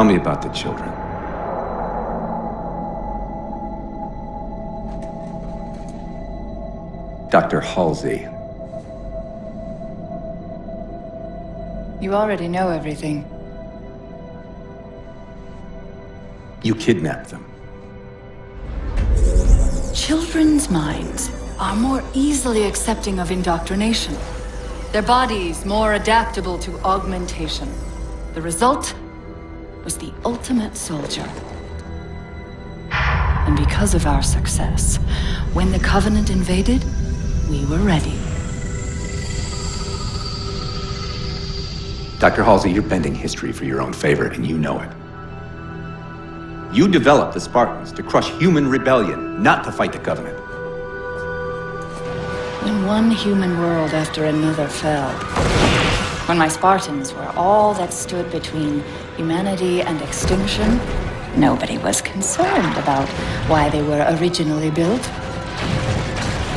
me about the children. Dr. Halsey. You already know everything. You kidnapped them. Children's minds are more easily accepting of indoctrination. Their bodies more adaptable to augmentation. The result was the ultimate soldier. And because of our success, when the Covenant invaded, we were ready. Dr. Halsey, you're bending history for your own favor, and you know it. You developed the Spartans to crush human rebellion, not to fight the Covenant. When one human world after another fell, when my Spartans were all that stood between humanity and extinction, nobody was concerned about why they were originally built.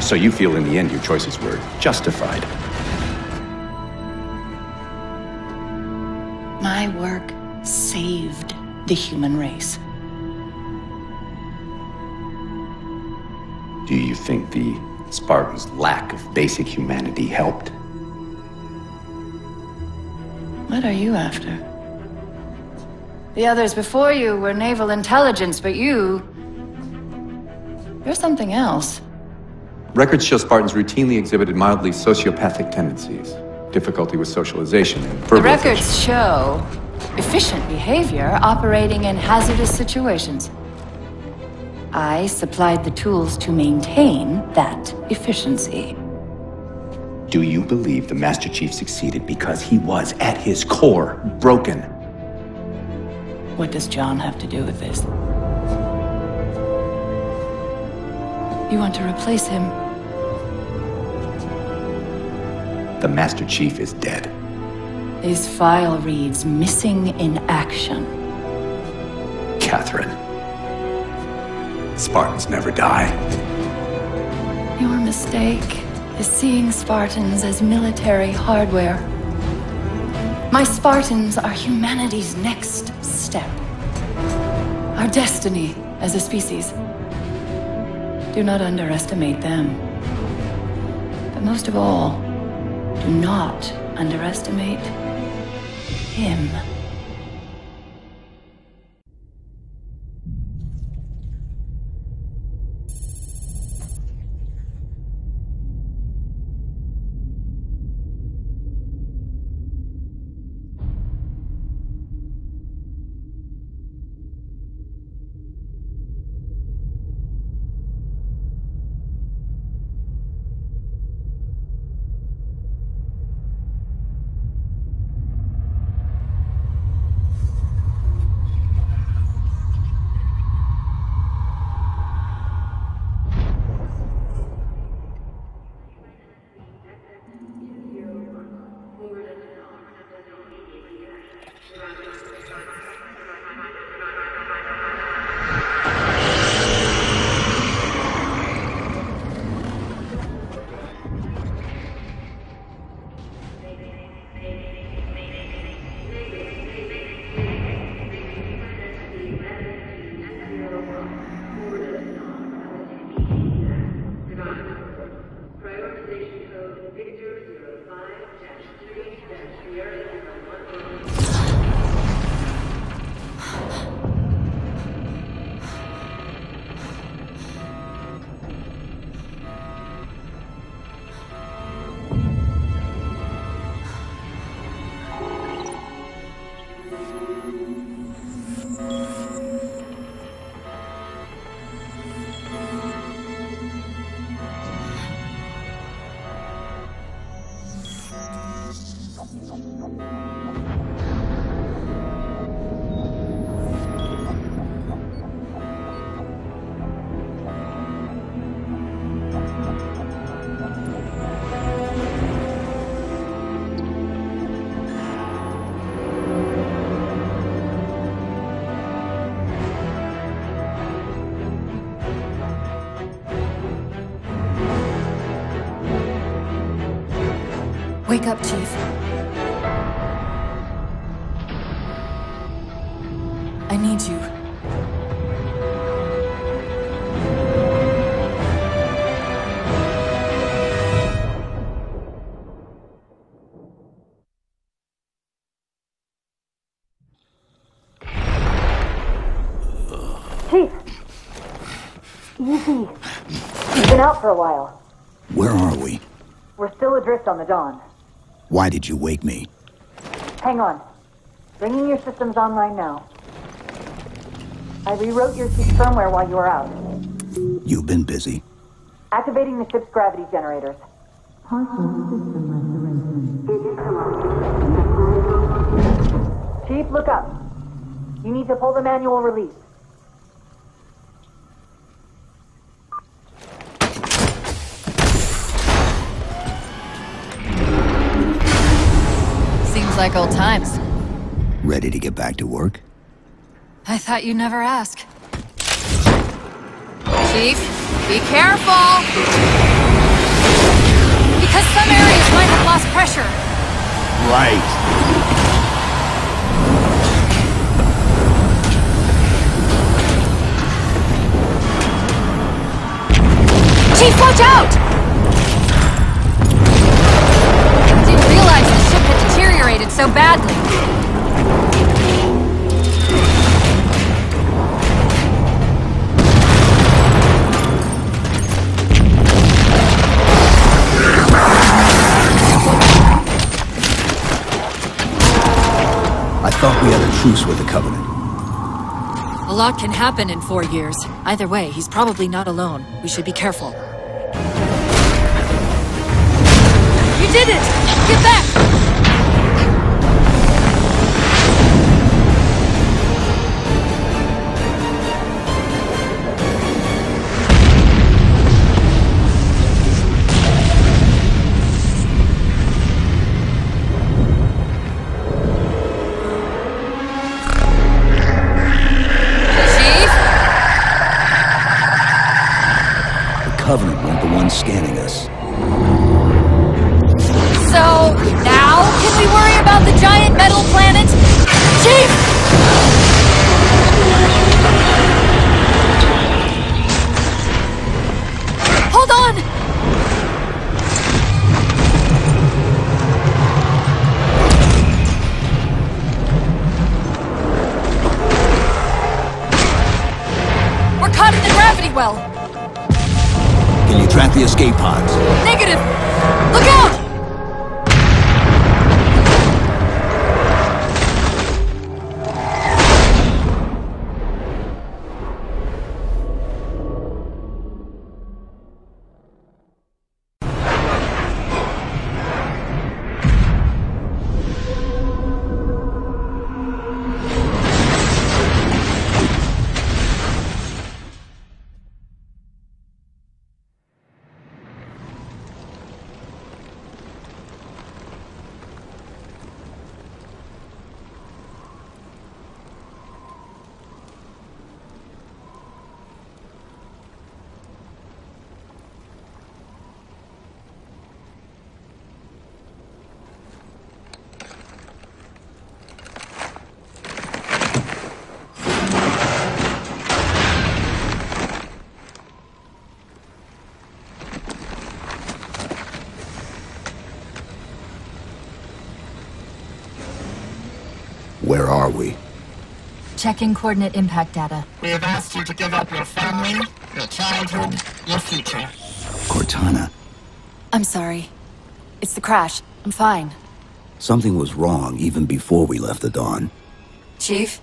So you feel in the end your choices were justified? My work saved the human race. Do you think the Spartans' lack of basic humanity helped? What are you after? The others before you were naval intelligence, but you're something else. Records show Spartans routinely exhibited mildly sociopathic tendencies, difficulty with socialization, and verbal The records show efficient behavior operating in hazardous situations. I supplied the tools to maintain that efficiency. Do you believe the Master Chief succeeded because he was, at his core, broken? What does John have to do with this? You want to replace him? The Master Chief is dead. His file reads missing in action. Catherine. Spartans never die. Your mistake is seeing Spartans as military hardware. My Spartans are humanity's next step. Our destiny as a species. Do not underestimate them. But most of all, do not underestimate him. Wake up, Chief. need you. Chief! Easy. You've been out for a while. Where are we? We're still adrift on the Dawn. Why did you wake me? Hang on. Bringing your systems online now. I rewrote your ship's firmware while you were out. You've been busy. Activating the ship's gravity generators. Chief, look up. You need to pull the manual release. Seems like old times. Ready to get back to work? I thought you'd never ask. Chief, be careful! Because some areas might have lost pressure. Right. Chief, watch out! Didn't realize the ship had deteriorated so badly. I thought we had a truce with the Covenant. A lot can happen in 4 years. Either way, he's probably not alone. We should be careful. You did it! Get back! Covenant weren't the ones scanning us. So, now can we worry about the giant metal planet? Chief! Hold on! We're caught in the gravity well. Can you track the escape pods? Negative! Look out! Where are we? Checking coordinate impact data. We have asked you to give up your family, your childhood, your future. Cortana. I'm sorry. It's the crash. I'm fine. Something was wrong even before we left the Dawn. Chief?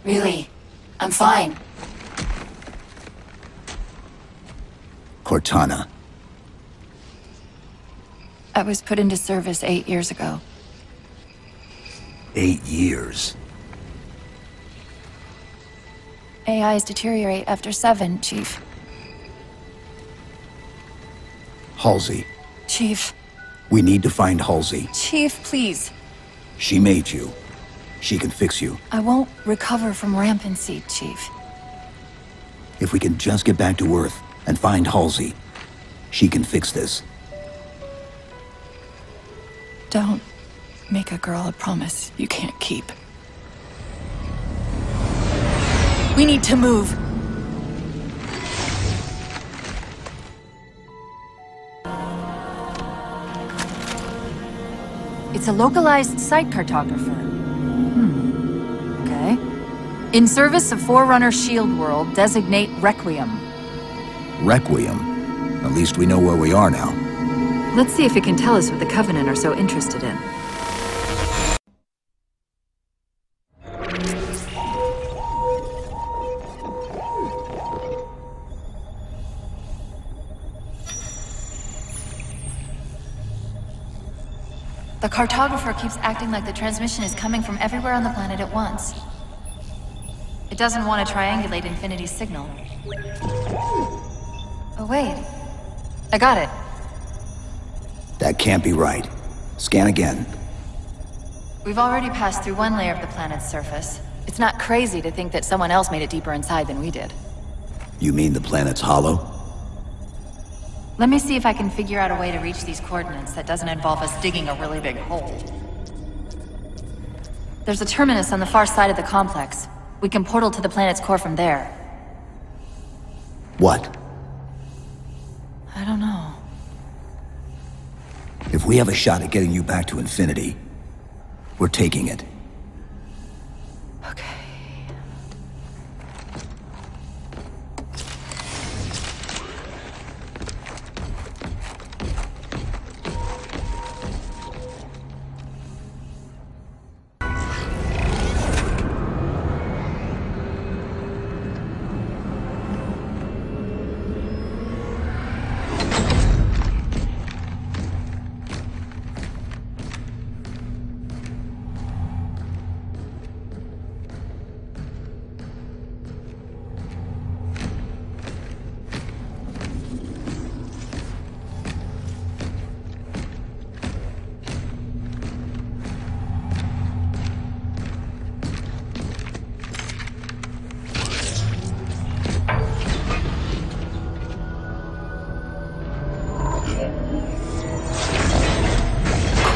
Really? I'm fine. Cortana. I was put into service 8 years ago. 8 years. AIs deteriorate after 7, Chief. Halsey. Chief. We need to find Halsey. Chief, please. She made you. She can fix you. I won't recover from rampancy, Chief. If we can just get back to Earth and find Halsey, she can fix this. Don't make a girl a promise you can't keep. We need to move. It's a localized site cartographer. Okay. In service of Forerunner Shield World, designate Requiem. Requiem? At least we know where we are now. Let's see if it can tell us what the Covenant are so interested in. The cartographer keeps acting like the transmission is coming from everywhere on the planet at once. It doesn't want to triangulate Infinity's signal. Oh wait. I got it. That can't be right. Scan again. We've already passed through one layer of the planet's surface. It's not crazy to think that someone else made it deeper inside than we did. You mean the planet's hollow? Let me see if I can figure out a way to reach these coordinates that doesn't involve us digging a really big hole. There's a terminus on the far side of the complex. We can portal to the planet's core from there. What? I don't know. If we have a shot at getting you back to Infinity, we're taking it. Okay.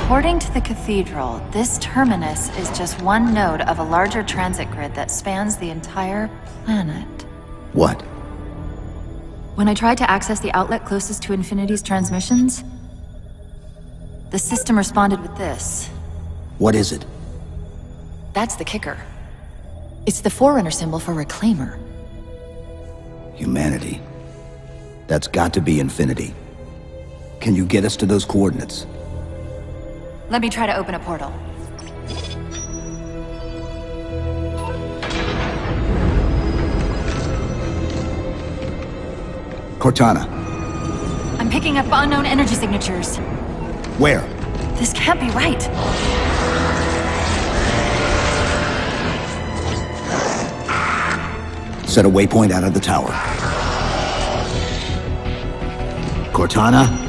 According to the Cathedral, this terminus is just one node of a larger transit grid that spans the entire planet. What? When I tried to access the outlet closest to Infinity's transmissions, the system responded with this. What is it? That's the kicker. It's the Forerunner symbol for Reclaimer. Humanity. That's got to be Infinity. Can you get us to those coordinates? Let me try to open a portal. Cortana. I'm picking up unknown energy signatures. Where? This can't be right. Set a waypoint out of the tower. Cortana?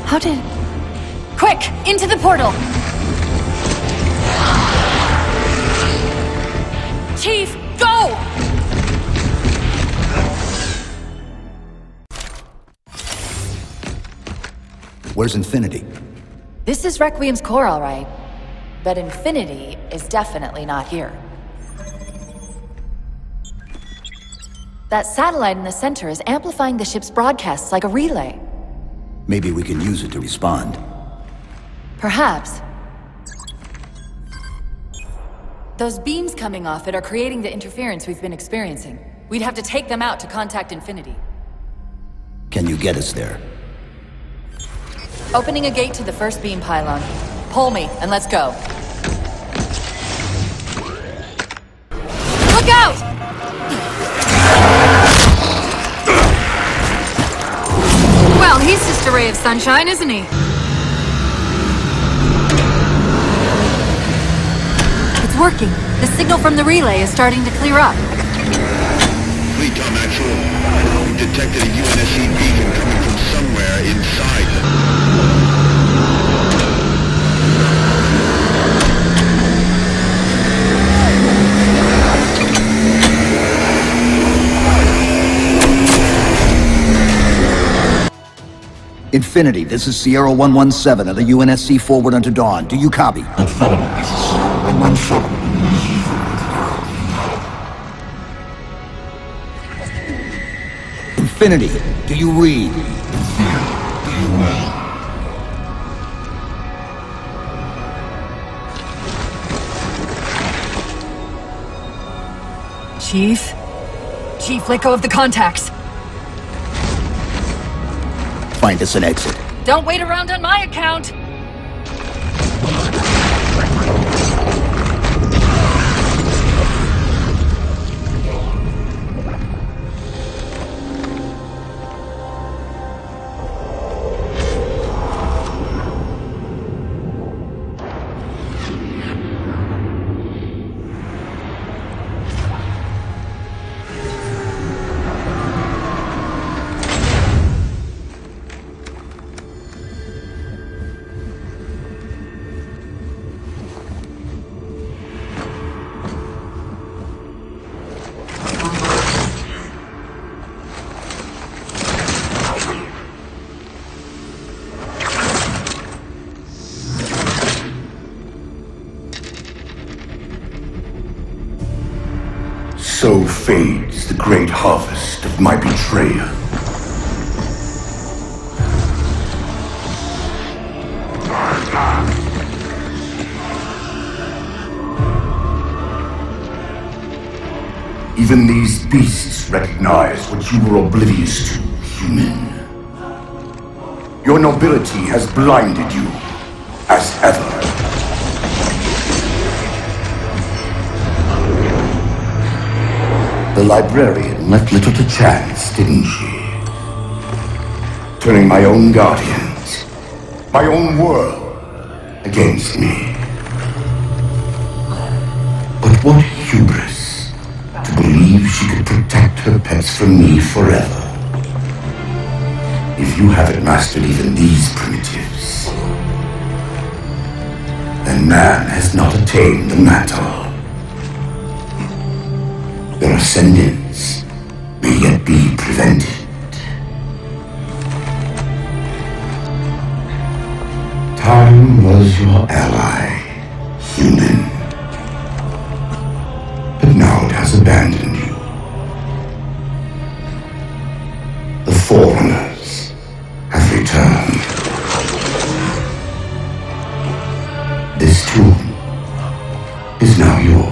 How did... Quick! Into the portal! Chief, go! Where's Infinity? This is Requiem's core, all right. But Infinity is definitely not here. That satellite in the center is amplifying the ship's broadcasts like a relay. Maybe we can use it to respond. Perhaps. Those beams coming off it are creating the interference we've been experiencing. We'd have to take them out to contact Infinity. Can you get us there? Opening a gate to the first beam pylon. Pull me, and let's go. Look out! Well, he's just a ray of sunshine, isn't he? It's working. The signal from the relay is starting to clear up. Fleet Tom Actual. We detected a UNSC beacon coming from somewhere inside. Infinity, this is Sierra 117 of the UNSC forward unto dawn. Do you copy? Infinity, this is Sierra 117. Infinity, do you read? Chief? Chief, let go of the contacts. Find us an exit. Don't wait around on my account! So fades the great harvest of my betrayal. Even these beasts recognize what you were oblivious to, human. Your nobility has blinded you, as ever. The librarian left little to chance, didn't she? Turning my own guardians, my own world, against me. But what hubris to believe she could protect her pets from me forever. If you haven't mastered even these primitives, then man has not attained the mantle. Their ascendance may yet be prevented. Time was your ally, human. But now it has abandoned you. The Forerunners have returned. This tomb is now yours.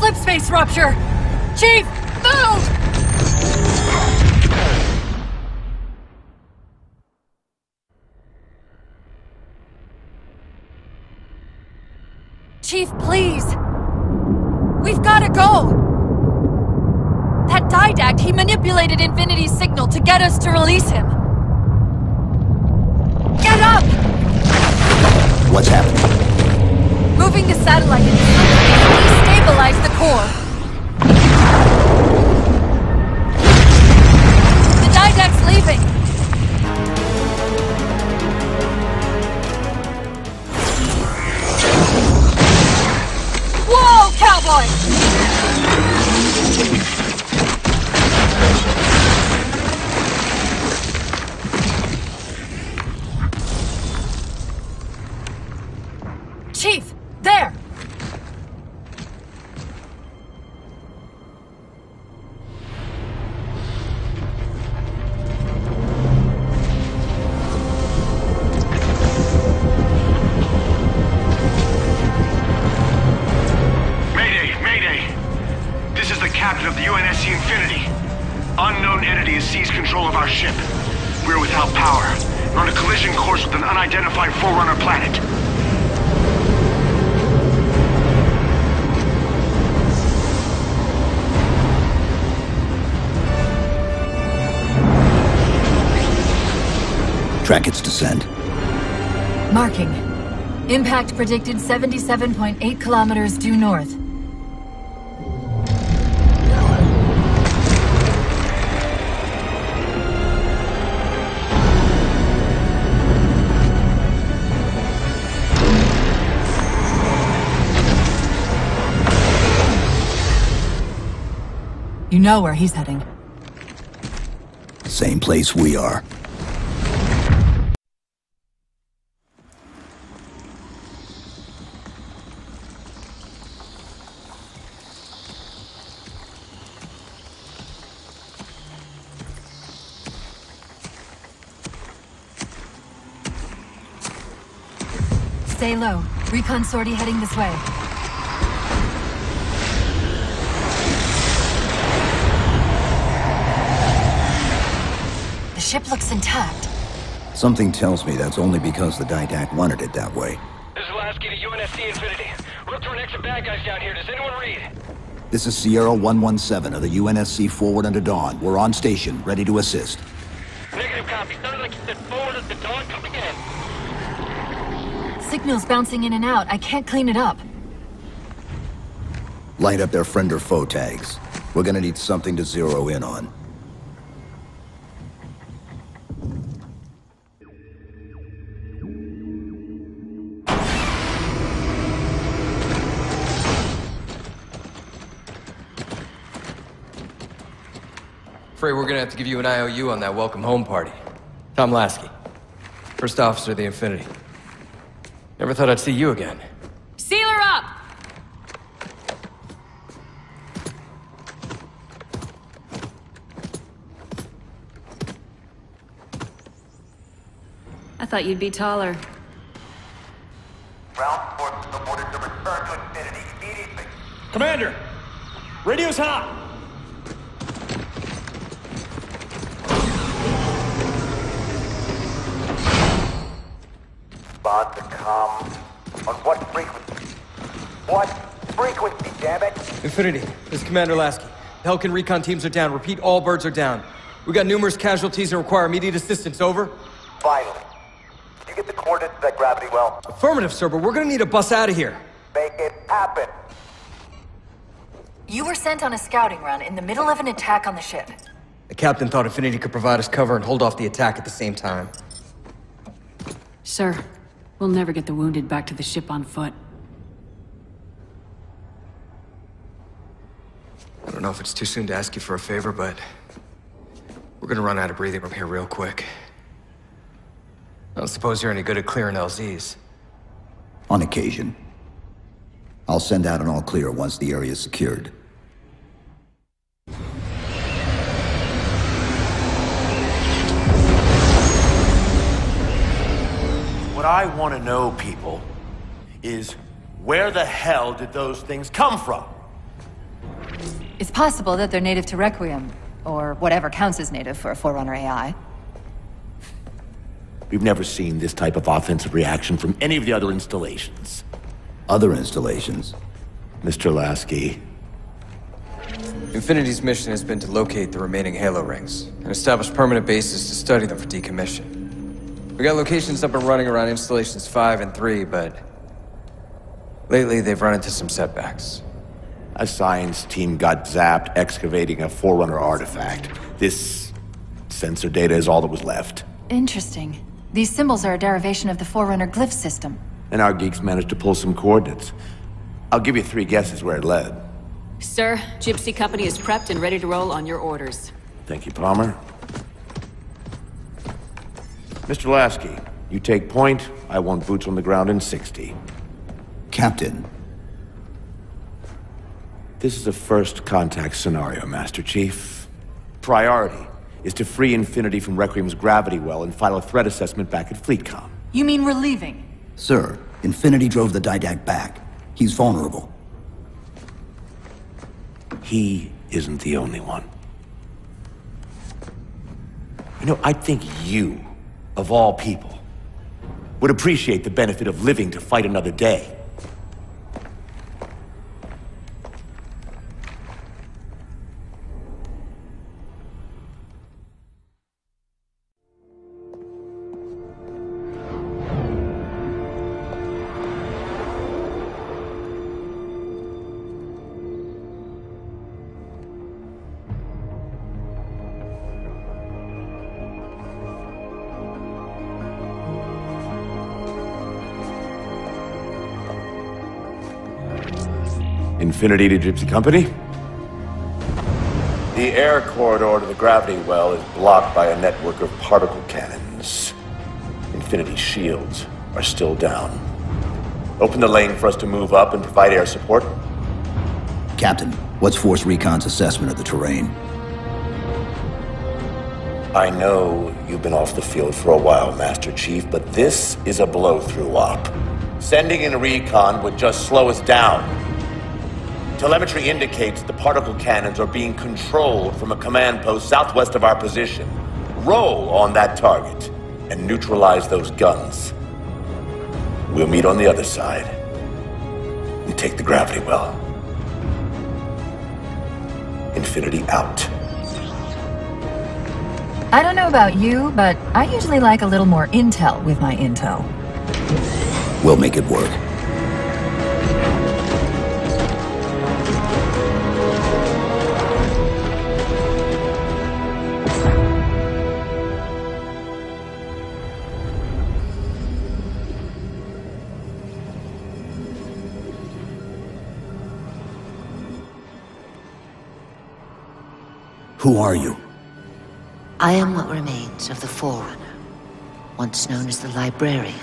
Slipspace rupture! Chief, move! Chief, please! We've gotta go! That Didact, he manipulated Infinity's signal to get us to release him! Get up! What's happening? Moving the satellite into subspace destabilized the core. The Didact's leaving! Whoa, cowboy! Chief, there! Captain of the UNSC Infinity. Unknown entity has seized control of our ship. We're without power. We're on a collision course with an unidentified Forerunner planet. Track its descent. Marking. Impact predicted 77.8 kilometers due north. You know where he's heading. Same place we are. Stay low. Recon sortie heading this way. The ship looks intact. Something tells me that's only because the Didact wanted it that way. This is Lasky to UNSC Infinity. We're up to an extra bad guys down here. Does anyone read? This is Sierra 117 of the UNSC Forward Unto Dawn. We're on station, ready to assist. Negative copy. Sounded like you said forward at the dawn coming in. Signal's bouncing in and out. I can't clean it up. Light up their friend or foe tags. We're gonna need something to zero in on. Afraid we're gonna have to give you an IOU on that welcome home party. Tom Lasky, First Officer of the Infinity. Never thought I'd see you again. Seal her up! I thought you'd be taller. Ground forces are ordered to return to Infinity immediately. Commander! Radio's hot! Respond to comm. On what frequency? What frequency, damn it? Infinity, this is Commander Lasky. Helkin recon teams are down. Repeat, all birds are down. We got numerous casualties and require immediate assistance, over. Finally. Did you get the coordinates of that gravity well? Affirmative, sir, but we're gonna need to bus out of here. Make it happen. You were sent on a scouting run in the middle of an attack on the ship. The captain thought Infinity could provide us cover and hold off the attack at the same time. Sir, we'll never get the wounded back to the ship on foot. I don't know if it's too soon to ask you for a favor, but we're gonna run out of breathing room here real quick. I don't suppose you're any good at clearing LZs. On occasion. I'll send out an all clear once the area is secured. What I want to know, people, is where the hell did those things come from? It's possible that they're native to Requiem, or whatever counts as native for a Forerunner AI. We've never seen this type of offensive reaction from any of the other installations. Other installations? Mr. Lasky. Infinity's mission has been to locate the remaining Halo rings and establish permanent bases to study them for decommission. We got locations up and running around installations 5 and 3, but lately they've run into some setbacks. A science team got zapped excavating a Forerunner artifact. This sensor data is all that was left. Interesting. These symbols are a derivation of the Forerunner glyph system. And our geeks managed to pull some coordinates. I'll give you 3 guesses where it led. Sir, Gypsy Company is prepped and ready to roll on your orders. Thank you, Palmer. Mr. Lasky, you take point. I want boots on the ground in 60. Captain. This is a first contact scenario, Master Chief. Priority is to free Infinity from Requiem's gravity well and file a threat assessment back at FleetCom. You mean we're leaving? Sir, Infinity drove the Didact back. He's vulnerable. He isn't the only one. You know, I think you, of all people, would appreciate the benefit of living to fight another day. Infinity to Gypsy Company? The air corridor to the gravity well is blocked by a network of particle cannons. Infinity's shields are still down. Open the lane for us to move up and provide air support. Captain, what's Force Recon's assessment of the terrain? I know you've been off the field for a while, Master Chief, but this is a blow-through op. Sending in a recon would just slow us down. Telemetry indicates the particle cannons are being controlled from a command post southwest of our position. Roll on that target and neutralize those guns. We'll meet on the other side and take the gravity well. Infinity out. I don't know about you, but I usually like a little more intel with my intel. We'll make it work. Who are you? I am what remains of the Forerunner, once known as the Librarian.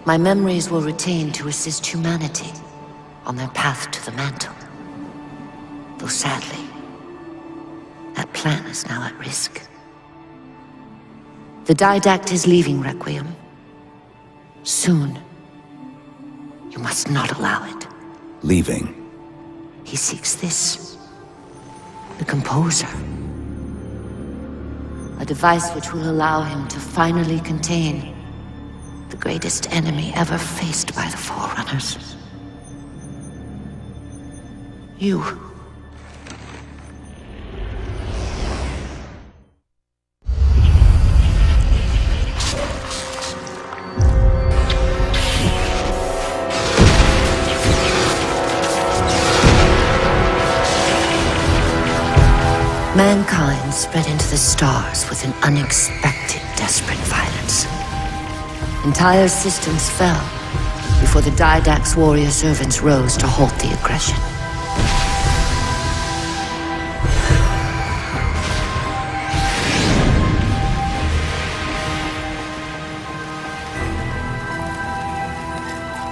My memories were retained to assist humanity on their path to the mantle. Though sadly, that plan is now at risk. The Didact is leaving Requiem. Soon. You must not allow it. Leaving? He seeks this. The Composer. A device which will allow him to finally contain the greatest enemy ever faced by the Forerunners. You. Mankind spread into the stars with an unexpected, desperate violence. Entire systems fell before the Didact's warrior servants rose to halt the aggression.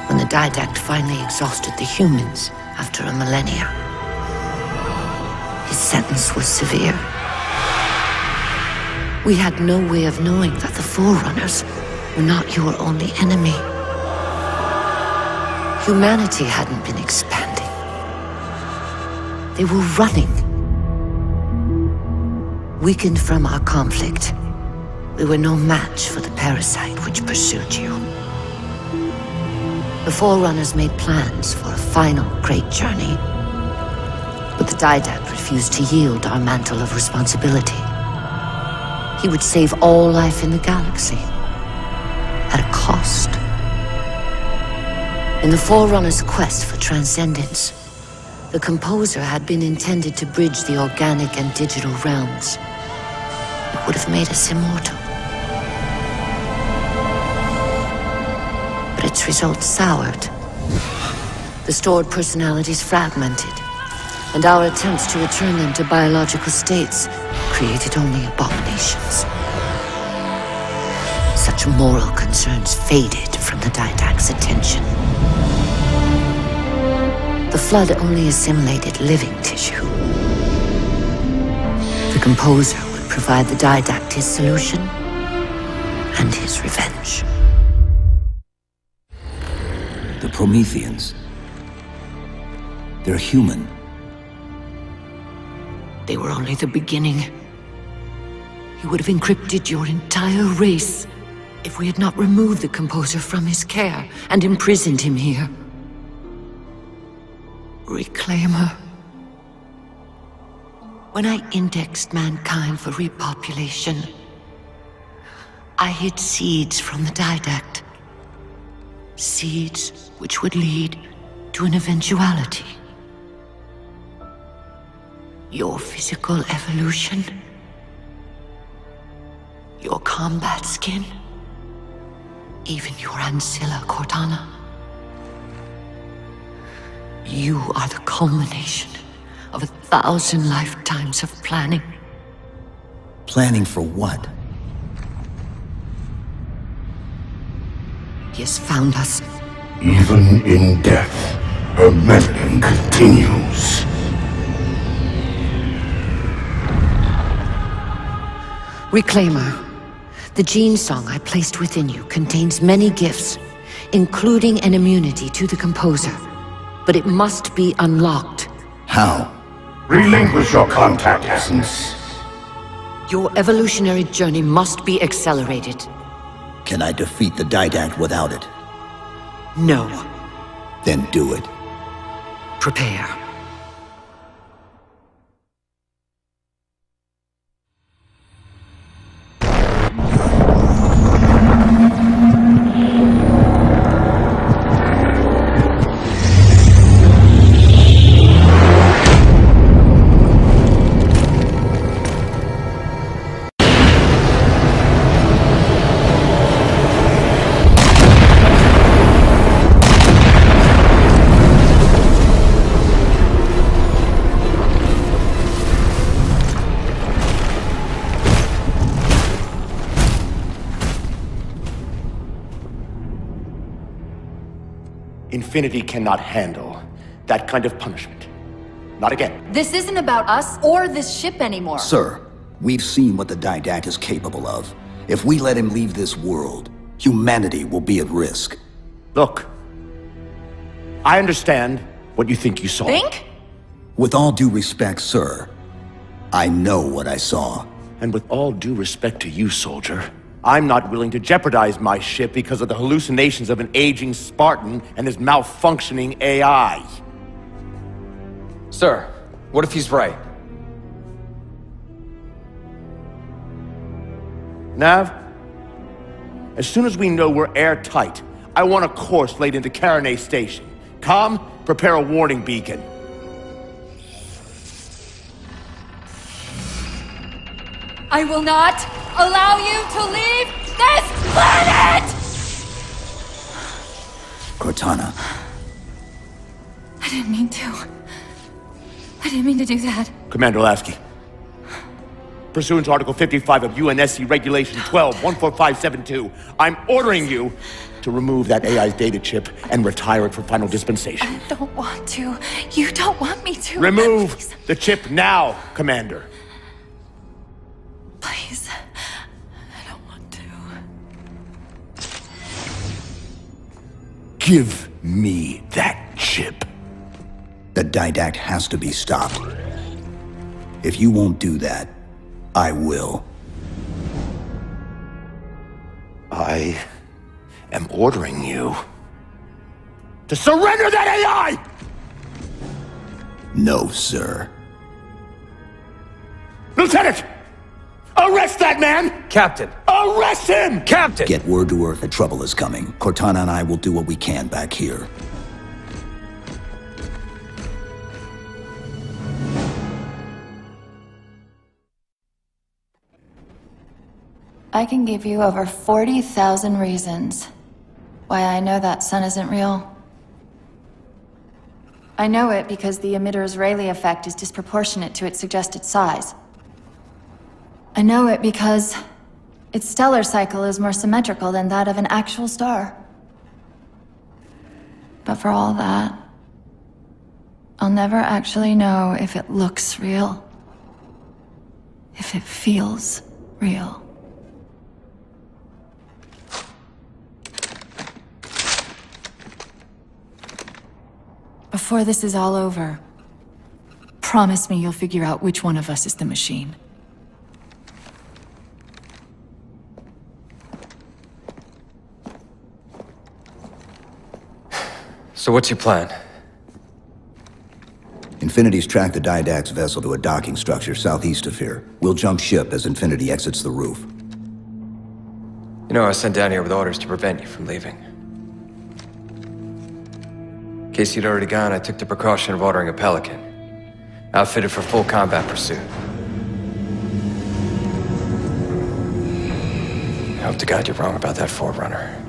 When the Didact finally exhausted the humans after a millennia, his sentence was severe. We had no way of knowing that the Forerunners were not your only enemy. Humanity hadn't been expanding. They were running. Weakened from our conflict, we were no match for the parasite which pursued you. The Forerunners made plans for a final great journey, but the Didact refused to yield our mantle of responsibility. He would save all life in the galaxy, at a cost. In the Forerunner's quest for transcendence, the Composer had been intended to bridge the organic and digital realms. It would have made us immortal. But its results soured. The stored personalities fragmented, and our attempts to return them to biological states created only abominations. Such moral concerns faded from the Didact's attention. The Flood only assimilated living tissue. The Composer would provide the Didact his solution and his revenge. The Prometheans. They're human. They were only the beginning. He would have encrypted your entire race if we had not removed the Composer from his care and imprisoned him here. Reclaimer. When I indexed mankind for repopulation, I hid seeds from the Didact. Seeds which would lead to an eventuality. Your physical evolution, your combat skin, even your ancilla Cortana. You are the culmination of 1,000 lifetimes of planning. Planning for what? He has found us. Even in death, her meddling continues. Reclaimer, the gene song I placed within you contains many gifts, including an immunity to the Composer. But it must be unlocked. How? Relinquish your contact essence. Your evolutionary journey must be accelerated. Can I defeat the Didact without it? No. Then do it. Prepare. Infinity cannot handle that kind of punishment. Not again. This isn't about us or this ship anymore. Sir, we've seen what the Didact is capable of. If we let him leave this world, humanity will be at risk. Look, I understand what you think you saw. Think? With all due respect, sir, I know what I saw. And with all due respect to you, soldier, I'm not willing to jeopardize my ship because of the hallucinations of an aging Spartan and his malfunctioning AI. Sir, what if he's right? Nav, as soon as we know we're airtight, I want a course laid into Karenay Station. Com, prepare a warning beacon. I will not allow you to leave this planet! Cortana. I didn't mean to. I didn't mean to do that. Commander Lasky, pursuant to Article 55 of UNSC Regulation 12-14572, I'm ordering you to remove that AI's data chip and retire it for final dispensation. I don't want to. You don't want me to. Remove Please. the chip now, Commander. Please. I don't want to. Give me that chip. The Didact has to be stopped. If you won't do that, I will. I am ordering you to surrender that AI! No, sir. Lieutenant! Arrest that man! Captain! Arrest him! Captain! Get word to Earth that trouble is coming. Cortana and I will do what we can back here. I can give you over 40,000 reasons why I know that sun isn't real. I know it because the emitter's Rayleigh effect is disproportionate to its suggested size. I know it because its stellar cycle is more symmetrical than that of an actual star. But for all that, I'll never actually know if it looks real, if it feels real. Before this is all over, promise me you'll figure out which one of us is the machine. So what's your plan? Infinity's tracked the Didact's vessel to a docking structure southeast of here. We'll jump ship as Infinity exits the roof. You know, I was sent down here with orders to prevent you from leaving. In case you'd already gone, I took the precaution of ordering a Pelican, outfitted for full combat pursuit. I hope to God you're wrong about that Forerunner.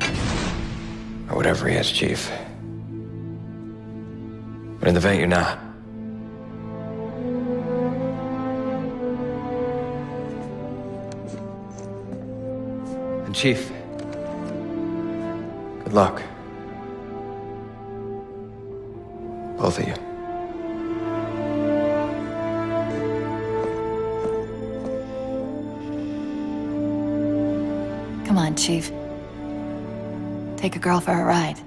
Or whatever he is, Chief. But in the event you're not, and Chief, good luck. Both of you. Come on, Chief. Take a girl for a ride.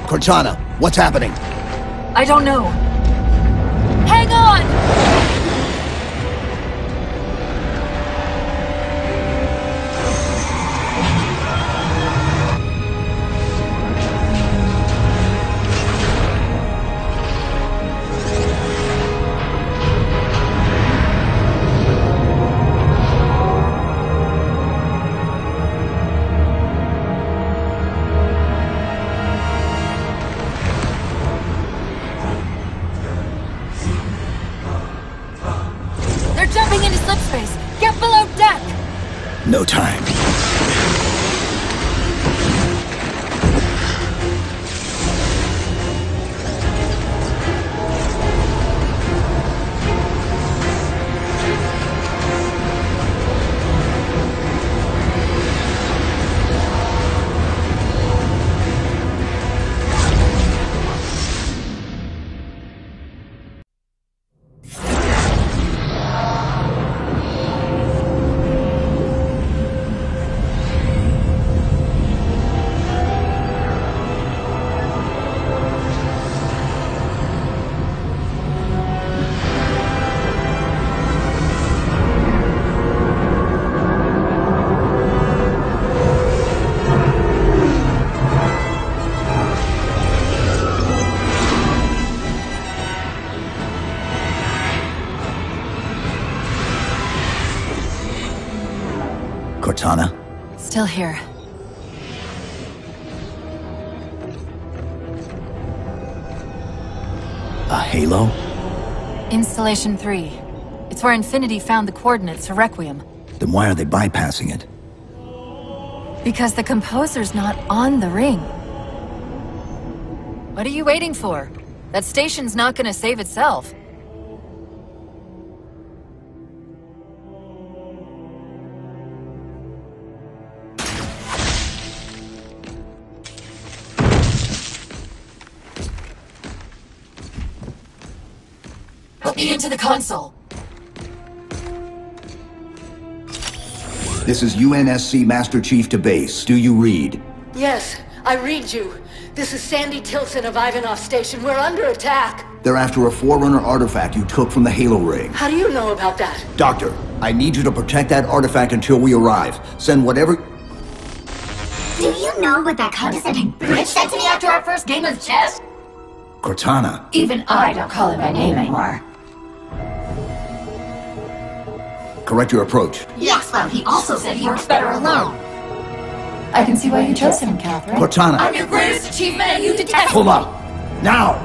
Cortana, what's happening? I don't know. Hang on! Jumping into slipspace! Get below deck! No time. Cortana? Still here. A halo? Installation 3. It's where Infinity found the coordinates for Requiem. Then why are they bypassing it? Because the composer's not on the ring. What are you waiting for? That station's not gonna save itself. Put me into the console. This is UNSC Master Chief to base. Do you read? Yes, I read you. This is Sandy Tilson of Ivanov Station. We're under attack. They're after a Forerunner artifact you took from the Halo ring. How do you know about that? Doctor, I need you to protect that artifact until we arrive. Send whatever... Do you know what that condescending bitch said to me after our first game of chess? Cortana. Even I don't call him by name anymore. Correct your approach. Yes, well, he also said he works better alone. I can see why you chose him, Catherine. Cortana. I'm your greatest achievement and you detest- Hold up! Now!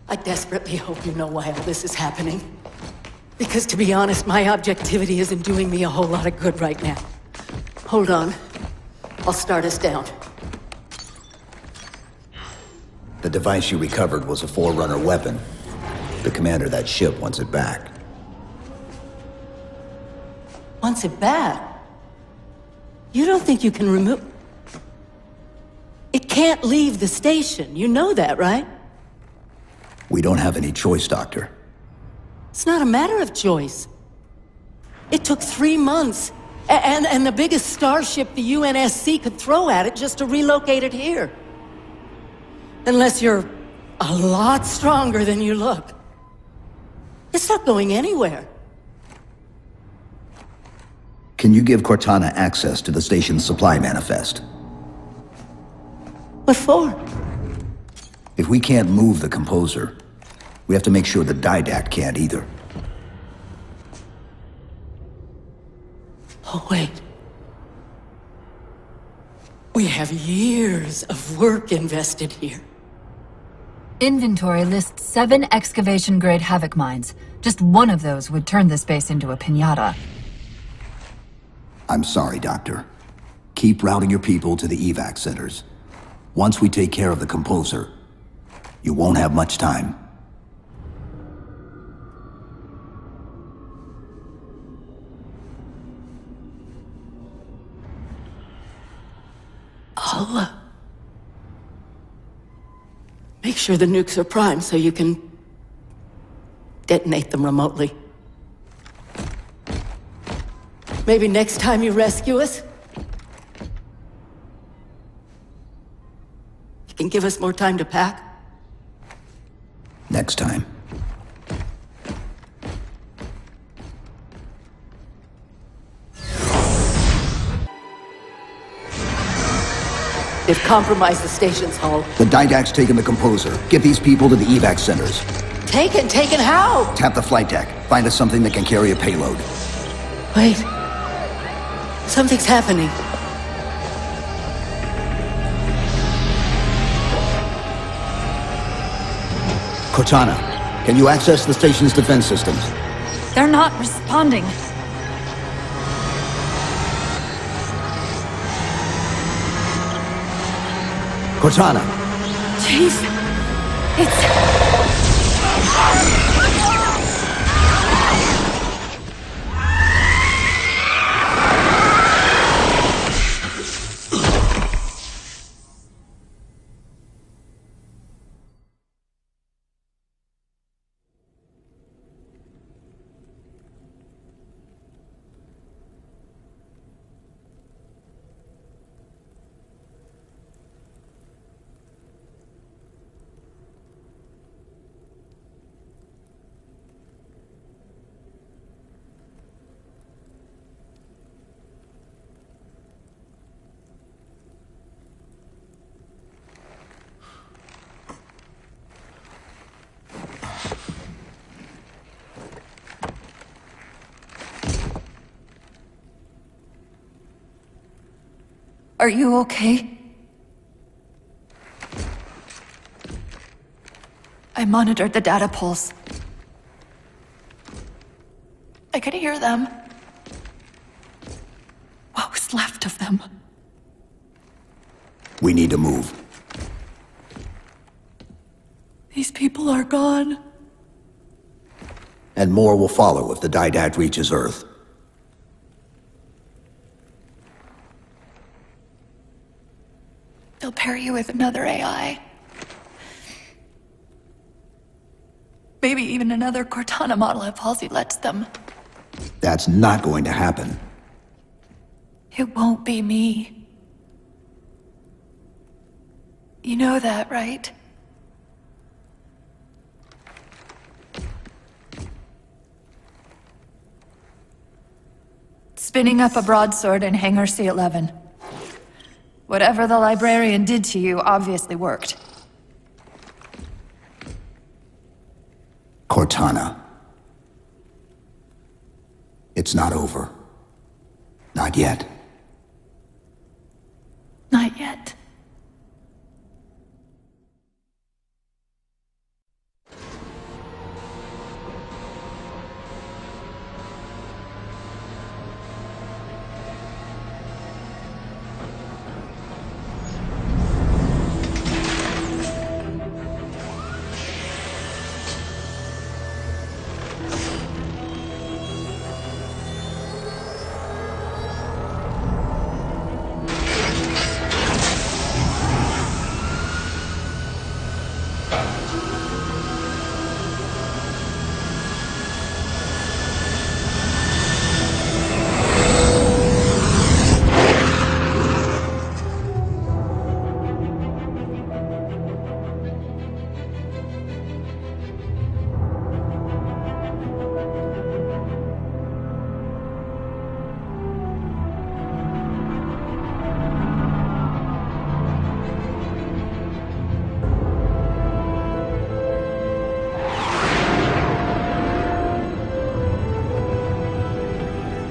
I desperately hope you know why all this is happening. Because to be honest, my objectivity isn't doing me a whole lot of good right now. Hold on. I'll start us down. The device you recovered was a Forerunner weapon. The commander of that ship wants it back. Wants it back? You don't think you can remove... It can't leave the station. You know that, right? We don't have any choice, Doctor. It's not a matter of choice. It took 3 months. And the biggest starship the UNSC could throw at it just to relocate it here. Unless you're a lot stronger than you look. It's not going anywhere. Can you give Cortana access to the station's supply manifest? What for? If we can't move the composer, we have to make sure the Didact can't either. Oh, wait. We have years of work invested here. Inventory lists 7 excavation-grade Havoc mines. Just one of those would turn this base into a piñata. I'm sorry, Doctor. Keep routing your people to the evac centers. Once we take care of the Composer, you won't have much time. I'll, make sure the nukes are primed so you can detonate them remotely. Maybe next time you rescue us, you can give us more time to pack. Next time. They've compromised the station's hull. The Didact's taken the Composer. Get these people to the evac centers. Taken how? Tap the flight deck. Find us something that can carry a payload. Wait. Something's happening. Cortana, can you access the station's defense systems? They're not responding. Cortana! Chief, it's... Are you okay? I monitored the data pulse. I could hear them. What was left of them? We need to move. These people are gone. And more will follow if the Didact reaches Earth. They'll pair you with another AI. Maybe even another Cortana model if Halsey lets them. That's not going to happen. It won't be me. You know that, right? Spinning up a broadsword in Hangar C-11. Whatever the librarian did to you obviously worked. Cortana. It's not over. Not yet. Not yet.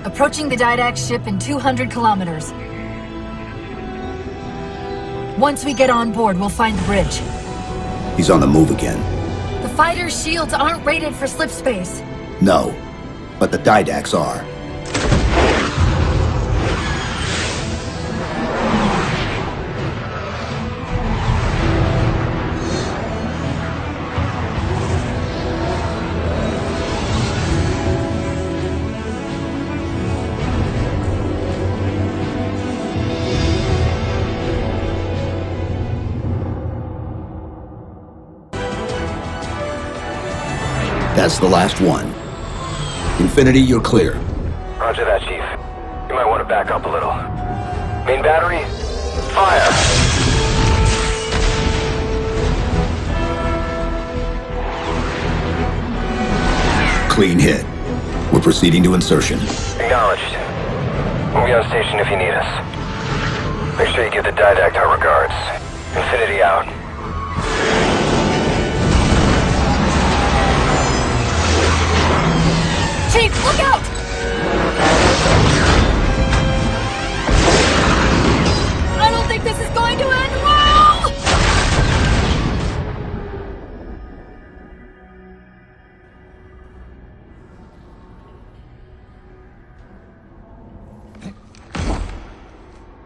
Approaching the Didact ship in 200 kilometers. Once we get on board, we'll find the bridge. He's on the move again. The fighter's shields aren't rated for slip space. No, but the Didacts are. That's the last one. Infinity, you're clear. Roger that, Chief. You might want to back up a little. Main battery, fire! Clean hit. We're proceeding to insertion. Acknowledged. We'll be on station if you need us. Make sure you give the Didact our regards. Infinity out. Chief, look out! I don't think this is going to end well!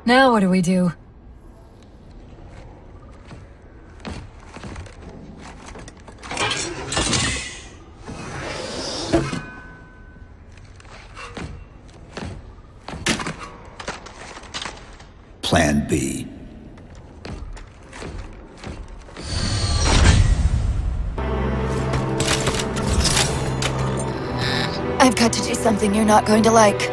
Now what do we do? Plan B. I've got to do something you're not going to like.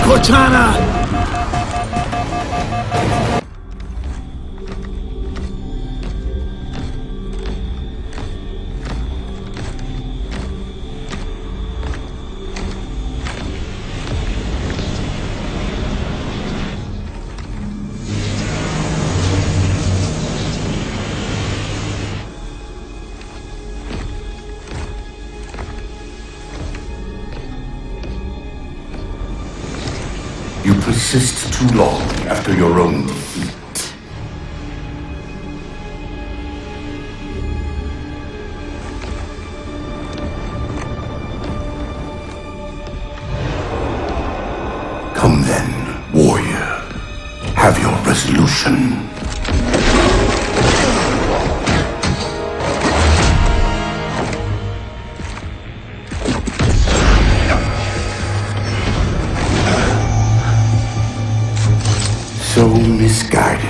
Cortana! You persist too long after your own defeat. Come then, warrior. Have your resolution. So misguided.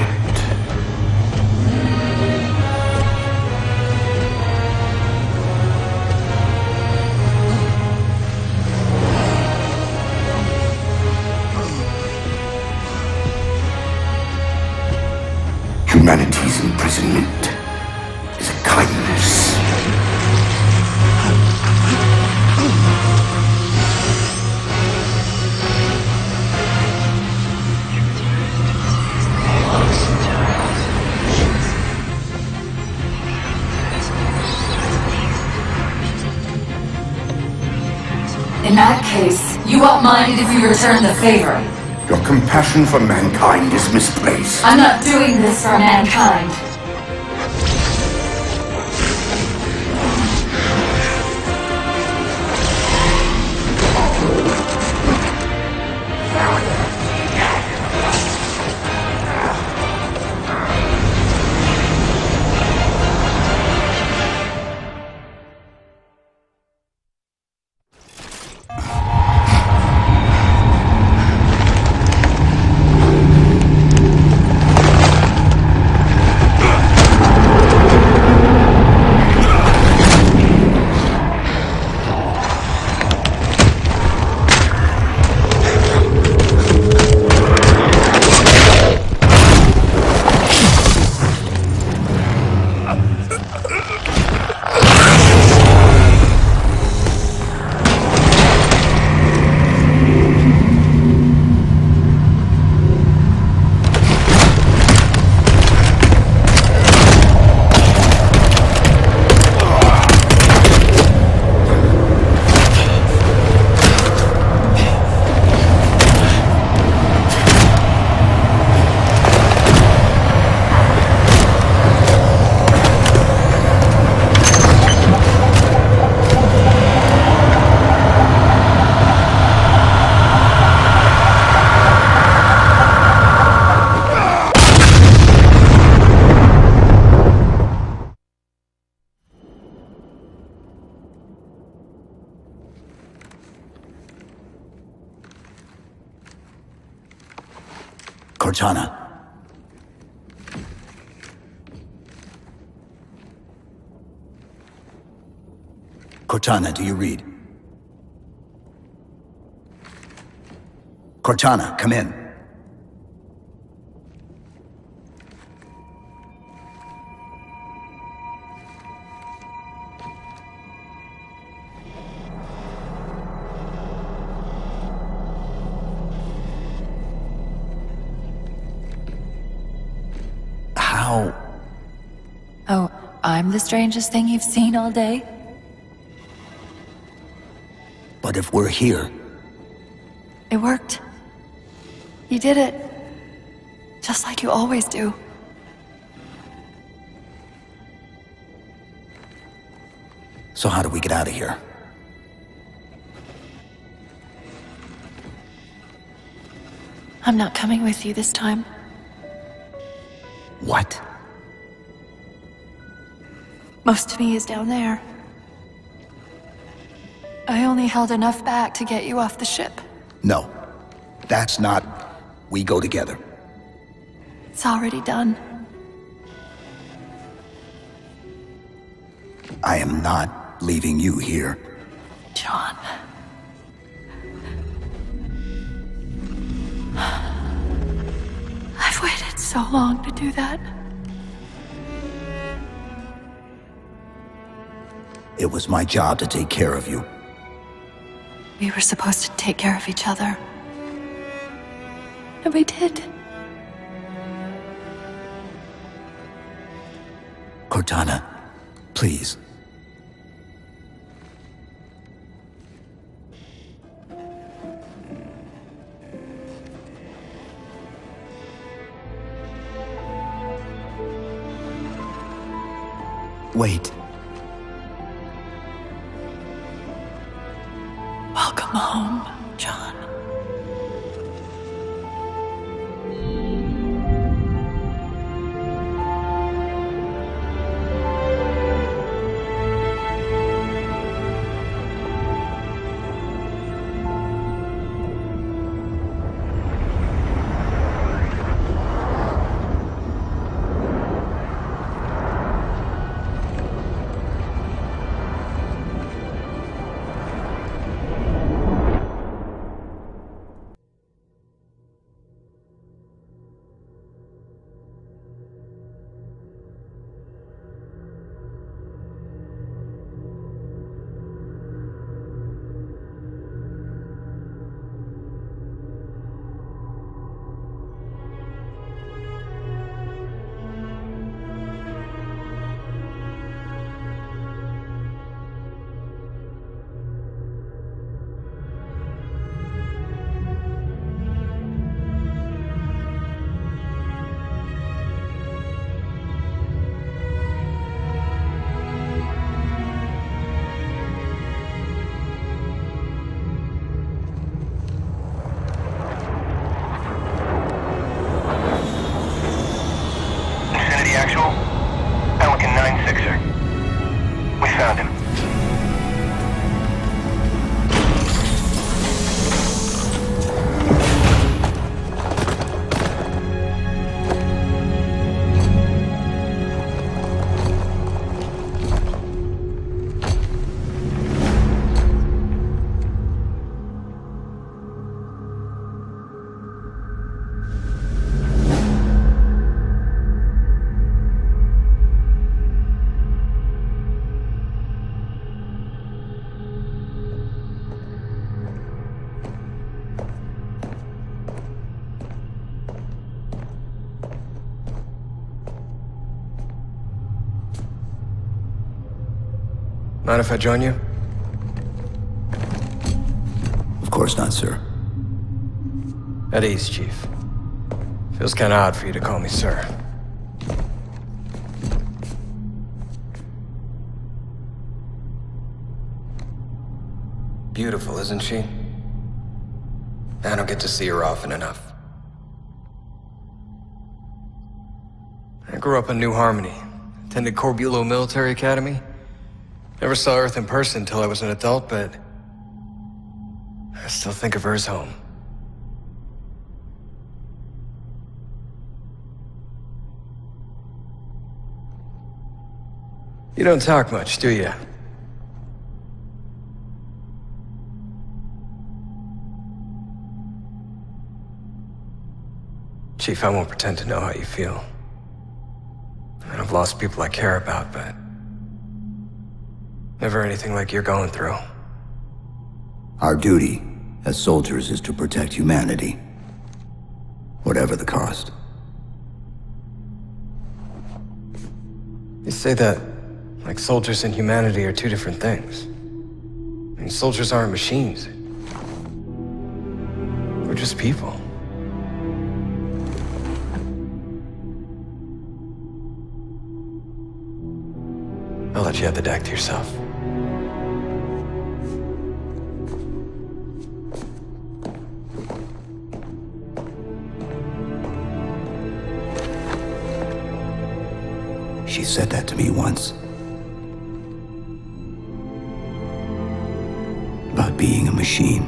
Humanity's imprisonment is a kindness. In that case, you won't mind if we return the favor. Your compassion for mankind is misplaced. I'm not doing this for mankind. Cortana. Cortana, do you read? Cortana, come in. How? Oh, I'm the strangest thing you've seen all day? But if we're here... It worked. You did it. Just like you always do. So how do we get out of here? I'm not coming with you this time. What? Most of me is down there. I only held enough back to get you off the ship. No. That's not... We go together. It's already done. I am not leaving you here. John. I've waited so long to do that. It was my job to take care of you. We were supposed to take care of each other. And we did. Cortana, please. Wait. Welcome home, John. Actual, Pelican 9-6er. We found him. Mind if I join you? Of course not, sir. At ease, Chief. Feels kinda odd for you to call me sir. Beautiful, isn't she? I don't get to see her often enough. I grew up in New Harmony, attended Corbulo Military Academy. Never saw Earth in person until I was an adult, but I still think of her as home. You don't talk much, do you? Chief, I won't pretend to know how you feel. And I've lost people I care about, but never anything like you're going through. Our duty as soldiers is to protect humanity, whatever the cost. You say that like soldiers and humanity are two different things. I mean, soldiers aren't machines. We're just people. I'll let you have the deck to yourself. She said that to me once. About being a machine.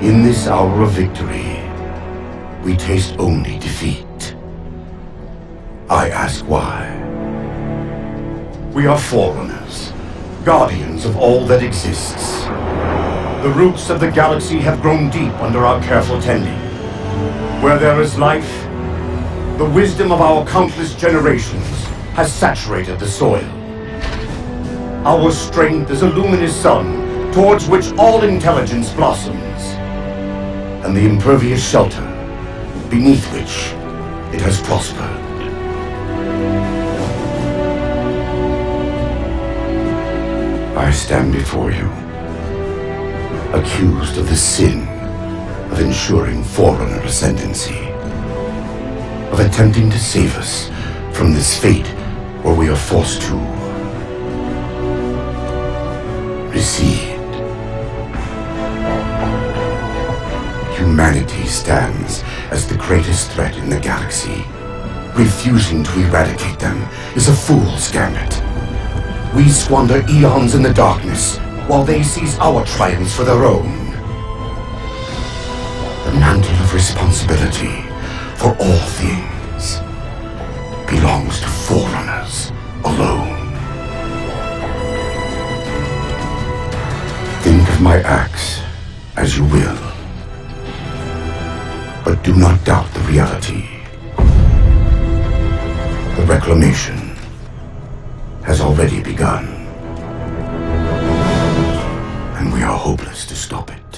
In this hour of victory, we taste only defeat. I ask why. We are Forerunners, guardians of all that exists. The roots of the galaxy have grown deep under our careful tending. Where there is life, the wisdom of our countless generations has saturated the soil. Our strength is a luminous sun towards which all intelligence blossoms, and the impervious shelter beneath which it has prospered. I stand before you, accused of the sin of ensuring Forerunner ascendancy, of attempting to save us from this fate where we are forced to recede. Humanity stands as the greatest threat in the galaxy. Refusing to eradicate them is a fool's gambit. We squander eons in the darkness, while they seize our triumphs for their own. The mantle of responsibility for all things belongs to Forerunners alone. Think of my acts as you will, but do not doubt the reality. The reclamation has already begun, and we are hopeless to stop it.